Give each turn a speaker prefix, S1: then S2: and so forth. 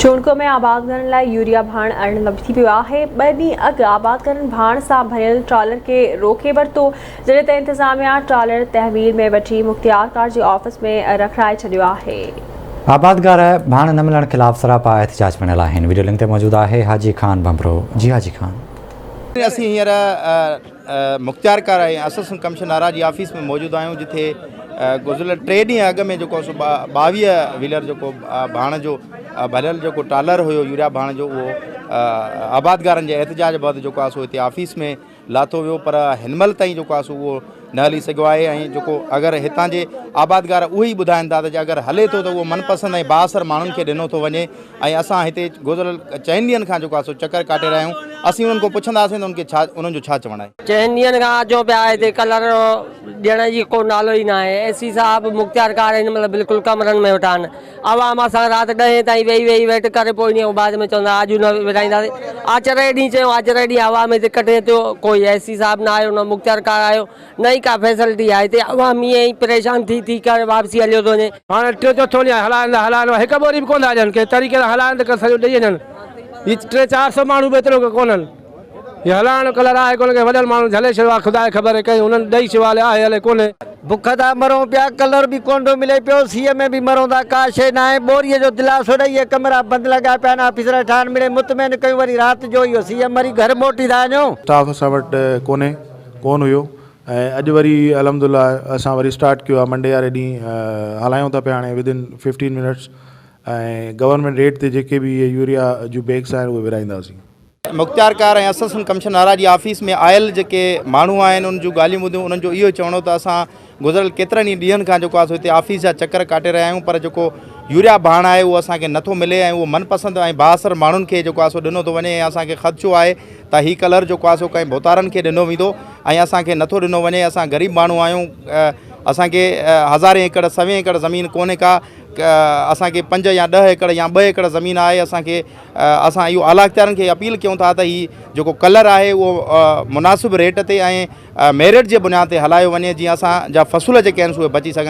S1: चूंडको में आबाद करण लाइ यूरिया भाण आणण न थी पियो आहे। 2 ॾींहं अॻु आबाद करण भाण सां भरियल ट्रॉलर खे रोके वरितो, जॾहिं त इंतिज़ामिया ट्रॉलर तहवील में वठी मुख़्तियारकार जे ऑफिस में रखाए छॾियो आहे।
S2: आबादगार भाण न मिलण खिलाफ़ सरापा एहतजाज बनल आहिनि। वीडियो लिंक ते मौजूद आहे हाजी खान बंबरो। जी हाजी खान,
S3: असीं हींअर मुख़्तियारकार ऐं असिस्टेंट कमिश्नर जी ऑफिस में मौजूद आहियूं, जिथे गुज़िरियल 3 ॾींहं अॻु में जेको 22 व्हीलर जेको भाण जो भरियल जेको ट्रालर हुयो यूरिया भाण जो, उहो आबादगारनि जे एहतजाज बैदि जेको आहे सो हिते ऑफिस में लाथो वियो, पर हिनमहिल ताईं जेको आहे सो उहो न हली सघियो आहे। ऐं जेको अगरि हितां जे आबादगार उहे ई ॿुधाइनि था त अगरि हले थो त उहो मनपसंदि ऐं बाअसर माण्हुनि खे ॾिनो थो वञे। ऐं असां हिते गुज़िरियल 4 ॾींहंनि खां जेको आहे सो चकर काटे रहिया आहियूं। असीं उन्हनि खां पुछंदासीं त उनखे छा उन्हनि जो छा चवणु आहे।
S4: 4 ॾींहंनि खां अचो पिया हिते, कलर ॾियण जी को नालो ई न आहे। एसी साहब मुख़्तियारकार आहिनि, मतिलबु बिल्कुलु कमरनि में वेठा आहिनि। आवाम असां राति 10 ताईं वेही वेट करे पोइ ॾींहं बाद में चवंदा अॼु न विराईंदासीं। आचरे ॾींहुं चयूं, आचरे ॾींहुं आवाम हिते कटे थियो, कोई एसी साहब न आयो, न मुख़्तियारकार आयो, न ई का फैसिलिटी आहे हिते। आवाम ईअं ई परेशान थी करे वापसी हलियो थो वञे।
S5: हाणे 3-4 ॾींहं हलाइनि हिकु ॿोरी बि कोन था ॾियनि, के तरीक़े सां हलाइनि त सॼो ॾेई वञनि। हीअ 300-400 माण्हू बि एतिरो कोन्हनि। हीअ हलाइण कलर आहे कोन, के वॾनि माण्हू झले छॾियो आहे, ख़ुदा खे ख़बर आहे, कई हुननि ॾेई छॾियो आहे, हले कोन्हे।
S4: बुख था मरूं पिया, कलर भी कोन थो मिले पियो, सीए में भी मरूं था, का शइ न आहे। बोरीअ जो दिलासो ॾेई कमरा बंदि लॻा पिया आहिनि। ऑफिसर ठाण मिले मुतमैन कयूं, वरी राति जो इहो सीएम वरी घर मोटी था वञूं।
S6: स्टाफ असां वटि कोन हुयो, ऐं अॼु वरी अलहमदुलिल्लाह असां वरी स्टार्ट कयो आहे। मंडे वारे ॾींहुं हलायूं था पिया हाणे विदिन 15 मिनट्स। ऐं गवर्नमेंट रेट ते जेके बि यूरिया जूं बैग्स आहिनि उहे विराईंदासीं।
S3: मुख़्तियारकार ऐं असिस्टेंट कमिश्नर जी ऑफिस में आयल जेके माण्हू आहिनि, उन जूं ॻाल्हियूं ॿुधियूं। उन्हनि जो इहो चवणो त असां गुज़िरियल केतिरनि ई ॾींहंनि खां जेको आहे सो हिते ऑफिस जा चकर काटे रहिया आहियूं, पर जेको यूरिया भाण आहे उहो असांखे नथो मिले, ऐं उहो मनपसंदि ऐं बाअसर माण्हुनि खे जेको आहे सो ॾिनो थो वञे। ऐं असांखे ख़दशो आहे त हीउ कलर जेको आहे सो कंहिं भोतारनि खे ॾिनो वेंदो ऐं असांखे नथो ॾिनो वञे। असां ग़रीब माण्हू आहियूं, असांखे 1000 एकड़ 100 एकड़ ज़मीन कोन्हे का, असांखे 5 या 10 एकड़ या 2 एकड़ ज़मीन आहे। असां इहो आला इख्तियारनि खे अपील कयूं था त हीउ जेको कलर आहे उहो मुनासिब रेट ते ऐं मेरिट जे बुनियाद ते हलायो वञे, जीअं असांजा फ़सूल जेके आहिनि उहे बची सघनि।